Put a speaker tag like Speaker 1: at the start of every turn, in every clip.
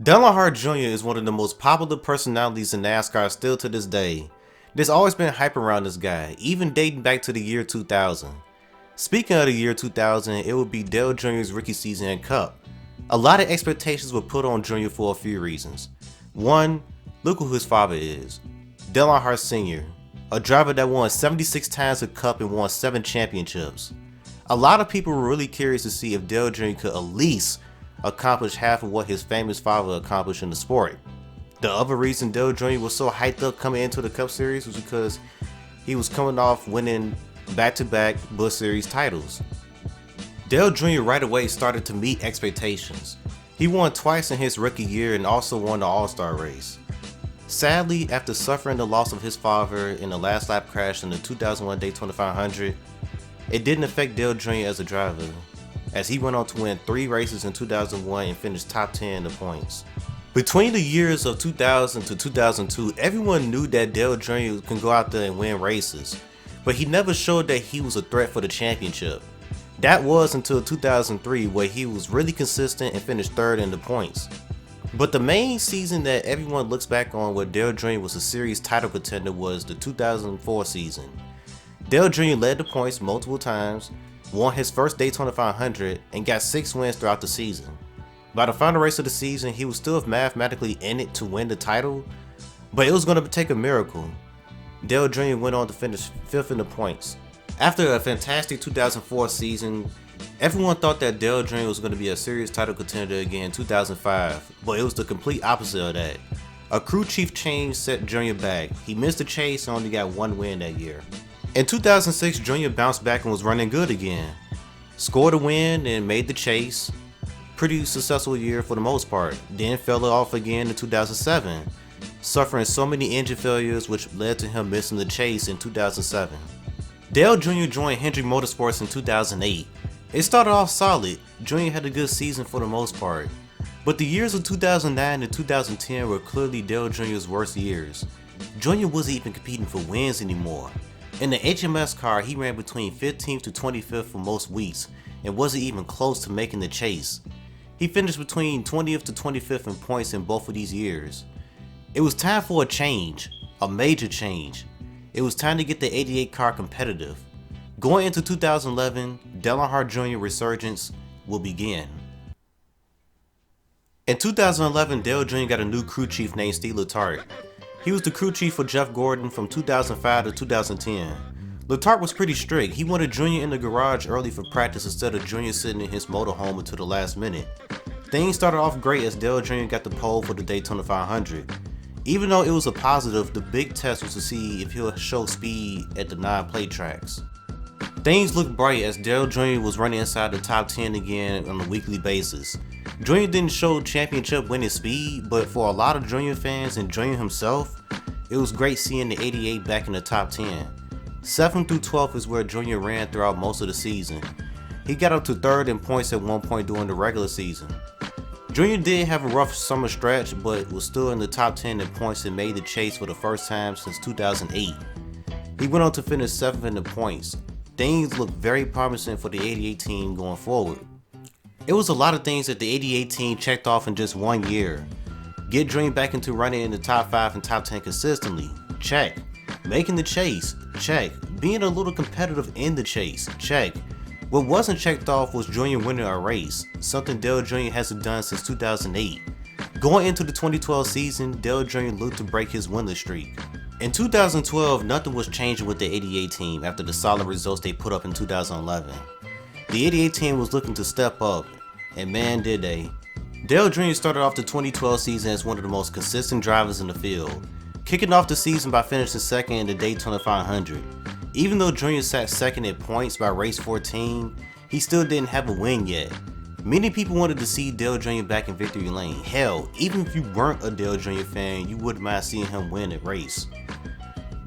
Speaker 1: Earnhardt Jr is one of the most popular personalities in NASCAR still to this day. There's always been hype around this guy, even dating back to the year 2000. Speaking of the year 2000, it would be Dale Jr.'s rookie season in Cup. A lot of expectations were put on Jr. for a few reasons. One, look who his father is. Dale Earnhardt Sr., a driver that won 76 times at Cup and won 7 championships. A lot of people were really curious to see if Dale Jr. could at least accomplish half of what his famous father accomplished in the sport. The other reason Dale Jr. was so hyped up coming into the Cup Series was because he was coming off winning back-to-back Busch Series titles. Dale Jr. right away started to meet expectations. He won twice in his rookie year and also won the All-Star race. Sadly, after suffering the loss of his father in the last lap crash in the 2001 Daytona 500, it didn't affect Dale Jr. as a driver, as he went on to win 3 races in 2001 and finished top 10 in the points. Between the years of 2000 to 2002, everyone knew that Dale Jr. can go out there and win races, but he never showed that he was a threat for the championship. That was until 2003, where he was really consistent and finished 3rd in the points. But the main season that everyone looks back on where Dale Jr. was a series title contender was the 2004 season. Dale Jr. led the points multiple times, won his first Daytona 500, and got 6 wins throughout the season. By the final race of the season, he was still mathematically in it to win the title, but it was going to take a miracle. Dale Jr. went on to finish 5th in the points. After a fantastic 2004 season, everyone thought that Dale Jr. was going to be a serious title contender again in 2005, but it was the complete opposite of that. A crew chief change set Jr. back. He missed the chase and only got 1 win that year. In 2006, Jr. bounced back and was running good again. Scored a win and made the chase. Pretty successful year for the most part. Then fell off again in 2007, suffering so many engine failures which led to him missing the chase in 2007. Dale Jr. joined Hendrick Motorsports in 2008. It started off solid. Jr. had a good season for the most part. But the years of 2009 and 2010 were clearly Dale Jr.'s worst years. Jr. wasn't even competing for wins anymore. In the HMS car, he ran between 15th to 25th for most weeks and wasn't even close to making the chase. He finished between 20th to 25th in points in both of these years. It was time for a change, a major change. It was time to get the 88 car competitive. Going into 2011, Earnhardt Jr Resurgence will begin. In 2011, Dale Jr. got a new crew chief named Dilated. He was the crew chief for Jeff Gordon from 2005 to 2010. Letarte was pretty strict. He wanted Jr. in the garage early for practice instead of Jr. sitting in his motorhome until the last minute. Things started off great as Dale Jr. got the pole for the Daytona 500. Even though it was a positive, the big test was to see if he'll show speed at the non-plate tracks. Things looked bright as Dale Jr. was running inside the top 10 again on a weekly basis. Jr. didn't show championship winning speed, but for a lot of Jr. fans and Jr. himself, it was great seeing the 88 back in the top 10. 7th through 12th is where Jr. ran throughout most of the season. He got up to 3rd in points at one point during the regular season. Jr. did have a rough summer stretch, but was still in the top 10 in points and made the chase for the first time since 2008. He went on to finish 7th in the points. Things looked very promising for the 88 team going forward. It was a lot of things that the 88 team checked off in just 1 year. Get Dream back into running in the top 5 and top 10 consistently, check. Making the chase, check. Being a little competitive in the chase, check. What wasn't checked off was Jr. winning a race, something Dale Jr. hasn't done since 2008. Going into the 2012 season, Dale Jr. looked to break his winless streak. In 2012, nothing was changing with the 88 team after the solid results they put up in 2011. The 88 team was looking to step up, and man did they. Dale Jr. started off the 2012 season as one of the most consistent drivers in the field, kicking off the season by finishing 2nd in the Daytona 500. Even though Jr. sat 2nd in points by race 14, he still didn't have a win yet. Many people wanted to see Dale Jr. back in victory lane. Hell, even if you weren't a Dale Jr. fan, you wouldn't mind seeing him win a race.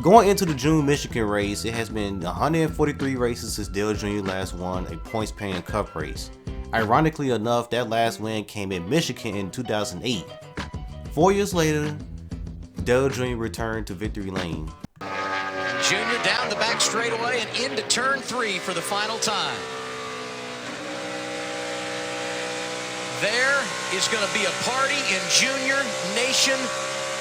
Speaker 1: Going into the June Michigan race, it has been 143 races since Dale Jr. last won a points-paying Cup race. Ironically enough, that last win came in Michigan in 2008. 4 years later, Dale Jr. returned to victory lane.
Speaker 2: Jr. down the back straightaway and into turn 3 for the final time. There is going to be a party in Junior Nation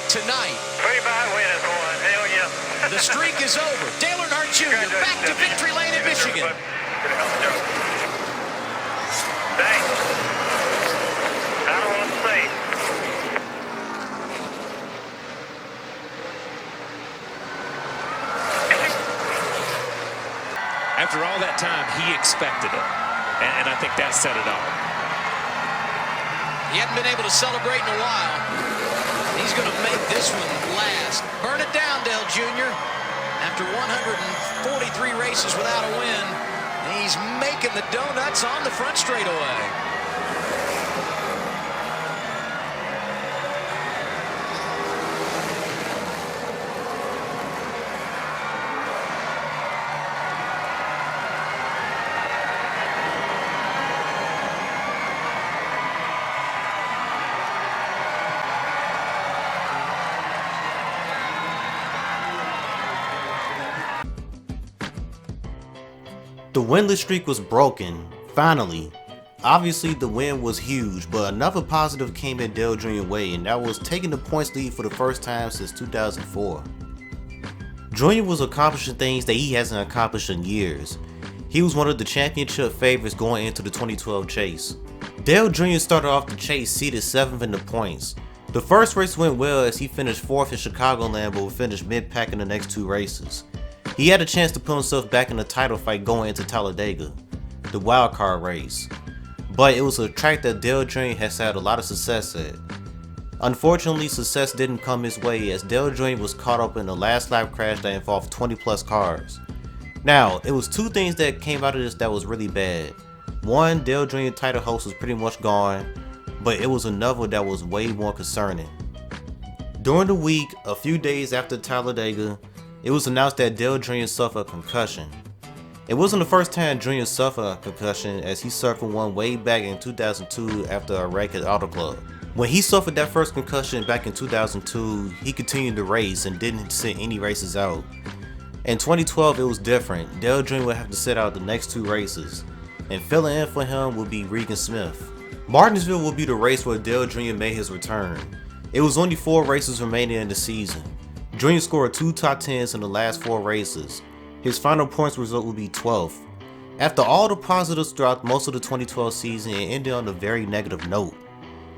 Speaker 2: tonight.
Speaker 3: 35 win is on. Hell yeah.
Speaker 2: The streak is over. Dale Earnhardt Jr. back to victory lane in Michigan.
Speaker 3: Thanks. I don't want to say.
Speaker 4: After all that time, he expected it. And I think that said it all.
Speaker 2: He hadn't been able to celebrate in a while. He's going to make this one last. Burn it down, Dale Jr. After 143 races without a win, he's making the donuts on the front straightaway.
Speaker 1: The winless streak was broken, finally. Obviously the win was huge, but another positive came at Dale Jr. way, and that was taking the points lead for the first time since 2004. Jr. was accomplishing things that he hasn't accomplished in years. He was one of the championship favorites going into the 2012 chase. Dale Jr. started off the chase seated 7th in the points. The first race went well as he finished 4th in Chicagoland, but would finish mid-pack in the next 2 races. He had a chance to put himself back in the title fight going into Talladega, the wildcard race, but it was a track that Dale Jr. has had a lot of success at. Unfortunately, success didn't come his way as Dale Jr. was caught up in a last lap crash that involved 20 plus cars. Now, it was 2 things that came out of this that was really bad. One, Dale Jr. title host was pretty much gone, but it was another that was way more concerning. During the week, a few days after Talladega, it was announced that Dale Jr. suffered a concussion. It wasn't the first time Jr. suffered a concussion, as he suffered one way back in 2002 after a wreck at Auto Club. When he suffered that first concussion back in 2002, he continued to race and didn't sit any races out. In 2012 it was different. Dale Jr. would have to sit out the next 2 races, and filling in for him would be Regan Smith. Martinsville will be the race where Dale Jr. made his return. It was only 4 races remaining in the season. Jr. scored 2 top 10s in the last 4 races. His final points result would be 12th. After all the positives throughout most of the 2012 season, it ended on a very negative note.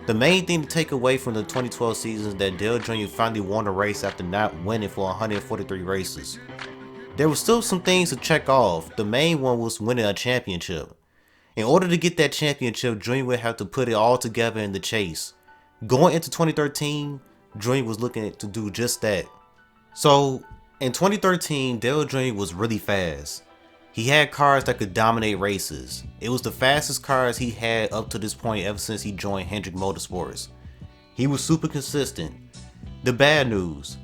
Speaker 1: The main thing to take away from the 2012 season is that Dale Jr. finally won a race after not winning for 143 races. There were still some things to check off. The main one was winning a championship. In order to get that championship, Jr. would have to put it all together in the chase. Going into 2013, Jr. was looking to do just that. So, in 2013, Dale Jr. was really fast. He had cars that could dominate races. It was the fastest cars he had up to this point ever since he joined Hendrick Motorsports. He was super consistent. The bad news,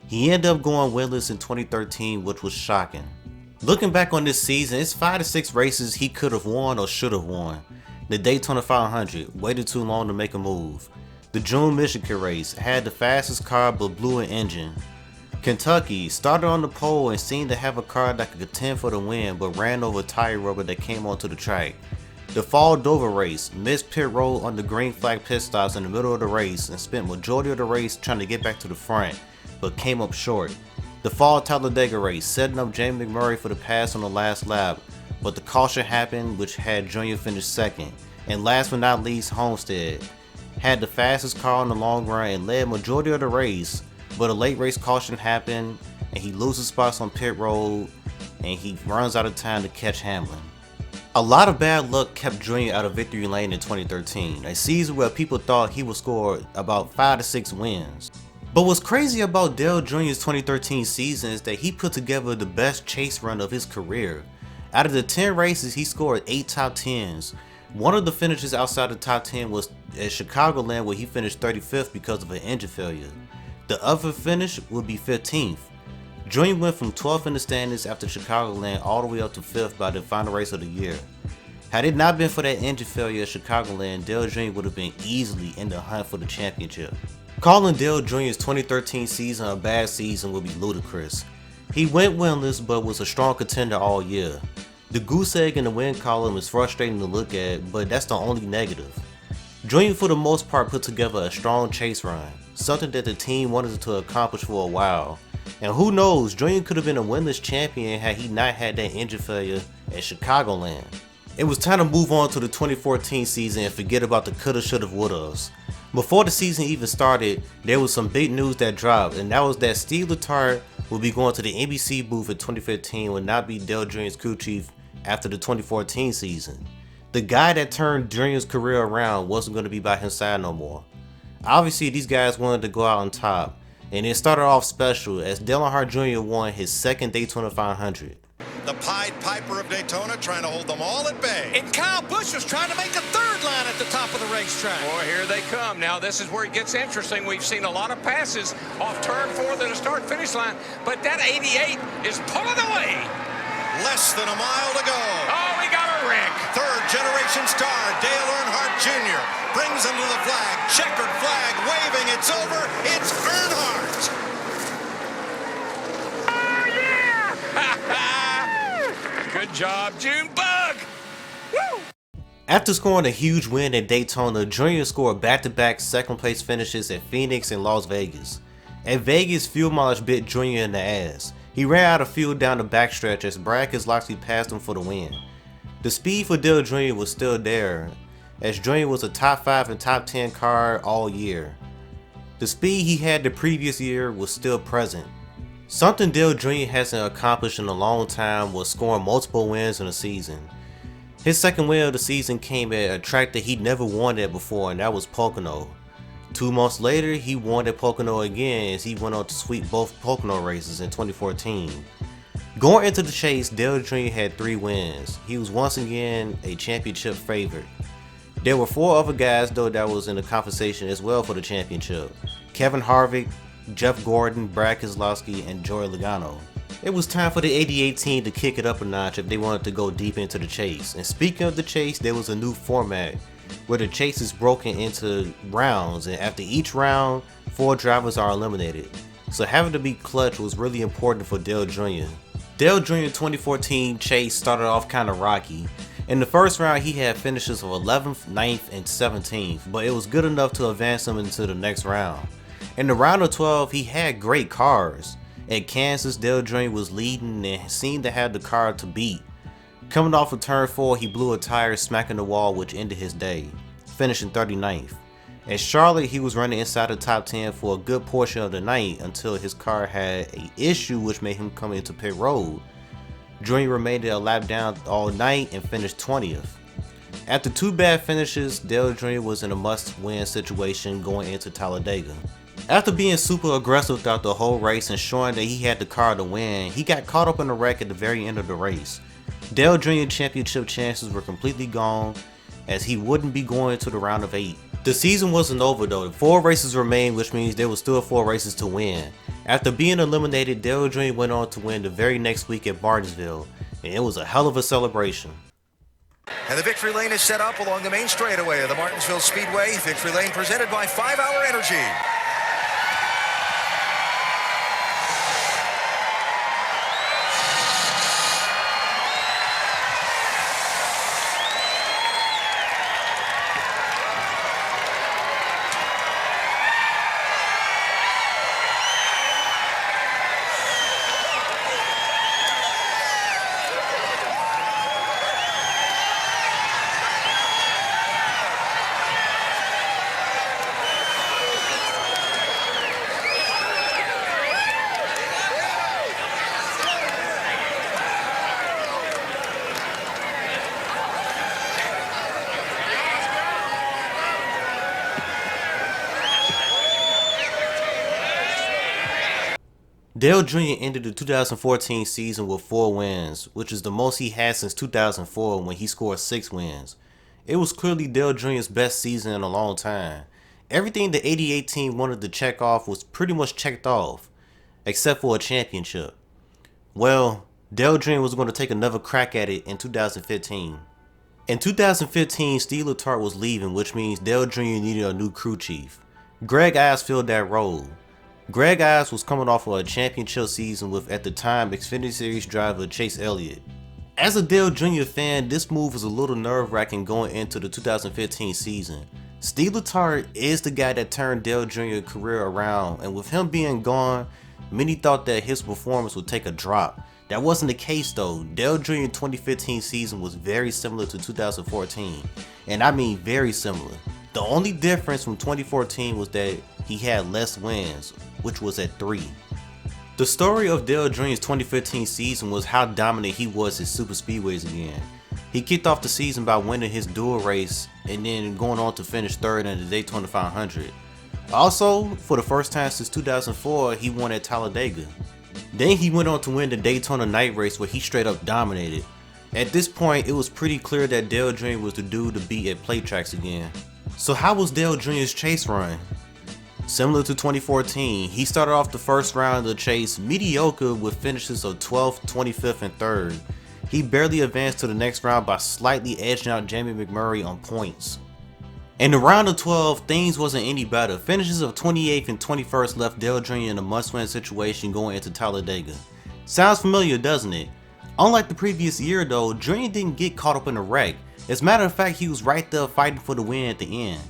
Speaker 1: he ended up going winless in 2013, which was shocking. Looking back on this season, it's 5 to 6 races he could have won or should have won. The Daytona 500, waited too long to make a move. The June Michigan race, had the fastest car but blew an engine. Kentucky, started on the pole and seemed to have a car that could contend for the win but ran over a tire rubber that came onto the track. The Fall Dover race, missed pit road on the green flag pit stops in the middle of the race and spent majority of the race trying to get back to the front, but came up short. The Fall Talladega race, setting up Jamie McMurray for the pass on the last lap, but the caution happened which had Jr. finish second. And last but not least, Homestead, had the fastest car in the long run and led majority of the race, but a late race caution happened and he loses spots on pit road and he runs out of time to catch Hamlin. A lot of bad luck kept Jr. out of victory lane in 2013, a season where people thought he would score about 5 to 6 wins. But what's crazy about Dale Jr.'s 2013 season is that he put together the best chase run of his career. Out of the 10 races, he scored 8 top 10s. One of the finishes outside the top 10 was at Chicagoland where he finished 35th because of an engine failure. The other finish would be 15th. Jr. went from 12th in the standings after Chicagoland all the way up to 5th by the final race of the year. Had it not been for that engine failure at Chicagoland, Dale Jr. would have been easily in the hunt for the championship. Calling Dale Jr.'s 2013 season a bad season would be ludicrous. He went winless but was a strong contender all year. The goose egg in the win column is frustrating to look at, but that's the only negative. Jr. for the most part put together a strong chase run, something that the team wanted to accomplish for a while. And who knows, Jr. could have been a winless champion had he not had that engine failure at Chicagoland. It was time to move on to the 2014 season and forget about the coulda, shoulda, wouldas. Before the season even started, there was some big news that dropped, and that was that Steve Letarte will be going to the NBC booth in 2015 and will not be Dale Jr.'s crew chief after the 2014 season. The guy that turned Jr.'s career around wasn't going to be by his side no more. Obviously, these guys wanted to go out on top, and it started off special as Earnhardt Jr. won his second Daytona 500.
Speaker 5: The Pied Piper of Daytona trying to hold them all at bay.
Speaker 2: And Kyle Busch was trying to make a third line at the top of the racetrack.
Speaker 6: Boy, here they come. Now, this is where it gets interesting. We've seen a lot of passes off turn 4 to the start-finish line, but that 88 is pulling away.
Speaker 5: Less than a mile to go.
Speaker 6: Oh, we got a wreck.
Speaker 5: Third-generation star Dale Earnhardt Jr. brings him to the flag. Checkered flag waving. It's over. It's Earnhardt.
Speaker 6: Oh, yeah! Good job, Junebug. Woo!
Speaker 1: After scoring a huge win at Daytona, Jr. scored back-to-back second-place finishes at Phoenix and Las Vegas. At Vegas, fuel mileage bit Jr. in the ass. He ran out of fuel down the backstretch as Brad Keselowski passed him for the win. The speed for Dale Jr. was still there, as Jr. was a top 5 and top 10 car all year. The speed he had the previous year was still present. Something Dale Jr. hasn't accomplished in a long time was scoring multiple wins in a season. His second win of the season came at a track that he'd never won at before, and that was Pocono. 2 months later, he won at Pocono again as he went on to sweep both Pocono races in 2014. Going into the chase, Dale Jr. had 3 wins. He was once again a championship favorite. There were 4 other guys though that was in the conversation as well for the championship. Kevin Harvick, Jeff Gordon, Brad Keselowski, and Joey Logano. It was time for the 88 team to kick it up a notch if they wanted to go deep into the chase. And speaking of the chase, there was a new format where the chase is broken into rounds, and after each round, 4 drivers are eliminated. So having to be clutch was really important for Dale Jr. Dale Jr. 2014 chase started off kind of rocky. In the first round, he had finishes of 11th, 9th, and 17th, but it was good enough to advance him into the next round. In the round of 12, he had great cars. At Kansas, Dale Jr. was leading and seemed to have the car to beat. Coming off of turn 4, he blew a tire smacking the wall, which ended his day, finishing 39th. At Charlotte, he was running inside the top 10 for a good portion of the night until his car had an issue which made him come into pit road. Jr. remained a lap down all night and finished 20th. After 2 bad finishes, Dale Jr. was in a must-win situation going into Talladega. After being super aggressive throughout the whole race and showing that he had the car to win, he got caught up in a wreck at the very end of the race. Dale Jr. championship chances were completely gone as he wouldn't be going to the round of 8. The season wasn't over though. 4 races remained, which means there were still 4 races to win. After being eliminated, Dale Jr. went on to win the very next week at Martinsville, and it was a hell of a celebration.
Speaker 5: And the victory lane is set up along the main straightaway of the Martinsville Speedway. Victory lane presented by 5 Hour Energy.
Speaker 1: Dale Jr. ended the 2014 season with 4 wins, which is the most he had since 2004 when he scored 6 wins. It was clearly Dale Jr.'s best season in a long time. Everything the 88 team wanted to check off was pretty much checked off, except for a championship. Well, Dale Jr. was going to take another crack at it in 2015. In 2015, Steve Letarte was leaving, which means Dale Jr. needed a new crew chief. Greg Ives filled that role. Greg Ives was coming off of a championship season with, at the time, Xfinity Series driver Chase Elliott. As a Dale Jr. fan, this move was a little nerve-wracking going into the 2015 season. Dilated is the guy that turned Dale Jr.'s career around, and with him being gone, many thought that his performance would take a drop. That wasn't the case though. Dale Jr.'s 2015 season was very similar to 2014, and I mean very similar. The only difference from 2014 was that he had less wins, which was at 3. The story of Dale Jr.'s 2015 season was how dominant he was at super speedways again. He kicked off the season by winning his dual race and then going on to finish 3rd in the Daytona 500. Also, for the first time since 2004, he won at Talladega. Then he went on to win the Daytona night race where he straight up dominated. At this point, it was pretty clear that Dale Jr. was the dude to beat at plate tracks again. So how was Dale Jr.'s chase run? Similar to 2014, he started off the first round of the chase mediocre with finishes of 12th, 25th, and 3rd. He barely advanced to the next round by slightly edging out Jamie McMurray on points. In the round of 12, things wasn't any better. Finishes of 28th and 21st left Dale Jr. in a must-win situation going into Talladega. Sounds familiar, doesn't it? Unlike the previous year though, Jr. didn't get caught up in a wreck. As a matter of fact, he was right there fighting for the win at the end.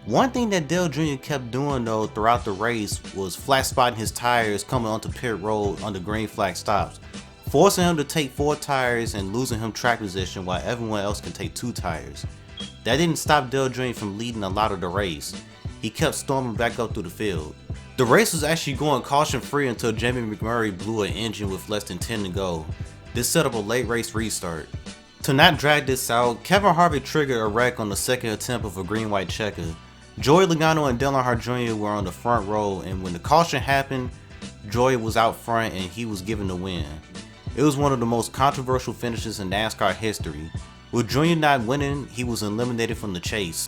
Speaker 1: One thing that Dale Jr. kept doing though throughout the race was flat spotting his tires coming onto pit road under green flag stops, forcing him to take 4 tires and losing him track position while everyone else can take 2 tires. That didn't stop Dale Jr. from leading a lot of the race. He kept storming back up through the field. The race was actually going caution free until Jamie McMurray blew an engine with less than 10 to go. This set up a late race restart. To not drag this out, Kevin Harvick triggered a wreck on the second attempt of a green-white checker. Joey Logano and Earnhardt Jr. were on the front row, and when the caution happened, Joey was out front and he was given the win. It was one of the most controversial finishes in NASCAR history. With Jr. not winning, he was eliminated from the chase.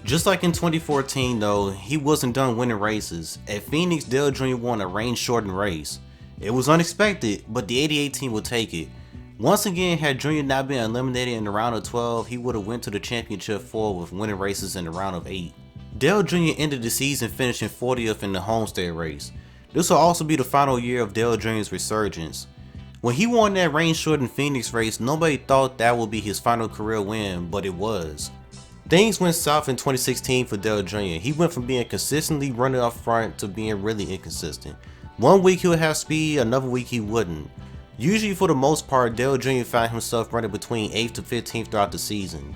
Speaker 1: Just like in 2014 though, he wasn't done winning races. At Phoenix, Dale Jr. won a rain-shortened race. It was unexpected, but the 88 team would take it. Once again, had Jr. not been eliminated in the round of 12, he would have went to the championship 4 with winning races in the round of 8. Dale Jr. ended the season finishing 40th in the Homestead race. This will also be the final year of Dale Jr.'s resurgence. When he won that rain-shortened Phoenix race, nobody thought that would be his final career win, but it was. Things went south in 2016 for Dale Jr. He went from being consistently running up front to being really inconsistent. One week he would have speed, another week he wouldn't. Usually for the most part, Dale Jr. found himself running between 8th to 15th throughout the season.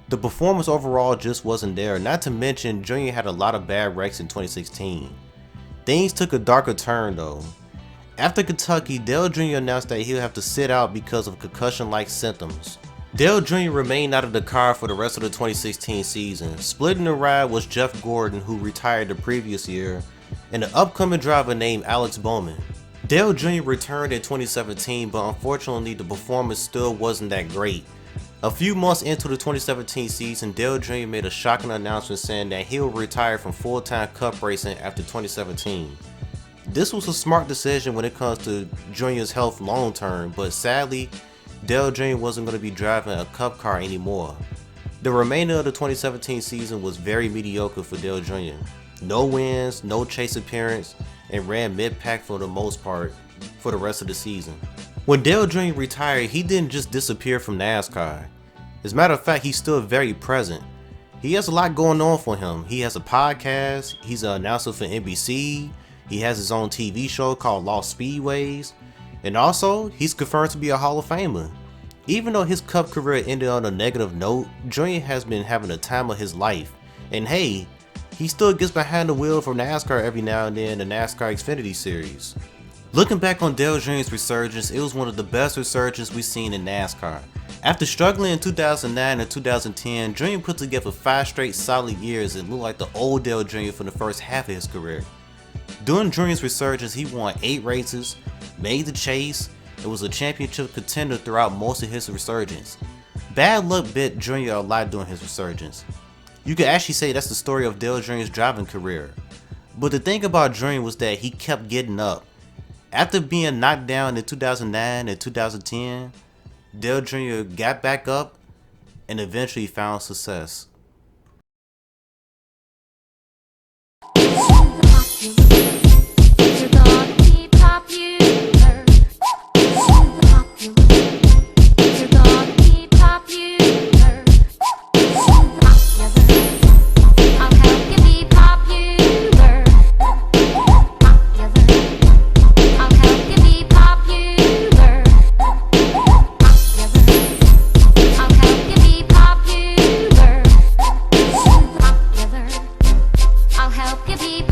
Speaker 1: The performance overall just wasn't there, not to mention Jr. had a lot of bad wrecks in 2016. Things took a darker turn though. After Kentucky, Dale Jr. announced that he'll have to sit out because of concussion-like symptoms. Dale Jr. remained out of the car for the rest of the 2016 season. Splitting the ride was Jeff Gordon, who retired the previous year, and an upcoming driver named Alex Bowman. Dale Jr. returned in 2017, but unfortunately the performance still wasn't that great. A few months into the 2017 season, Dale Jr. made a shocking announcement saying that he will retire from full-time cup racing after 2017. This was a smart decision when it comes to Jr.'s health long term, but sadly, Dale Jr. wasn't going to be driving a cup car anymore. The remainder of the 2017 season was very mediocre for Dale Jr. No wins, no chase appearance, and ran mid-pack for the most part for the rest of the season. When Dale Jr. retired, he didn't just disappear from NASCAR. As a matter of fact, he's still very present. He has a lot going on for him. He has a podcast, he's an announcer for NBC, he has his own TV show called Lost Speedways, and also, he's confirmed to be a Hall of Famer. Even though his Cup career ended on a negative note, Jr. has been having the time of his life. And hey, he still gets behind the wheel for NASCAR every now and then in the NASCAR Xfinity Series. Looking back on Dale Jr.'s resurgence, it was one of the best resurgences we've seen in NASCAR. After struggling in 2009 and 2010, Jr. put together 5 straight solid years and looked like the old Dale Jr. for the first half of his career. During Jr.'s resurgence, he won 8 races, made the chase, and was a championship contender throughout most of his resurgence. Bad luck bit Jr. a lot during his resurgence. You could actually say that's the story of Dale Jr.'s driving career. But the thing about Jr. was that he kept getting up. After being knocked down in 2009 and 2010, Dale Jr. got back up and eventually found success.
Speaker 7: Give me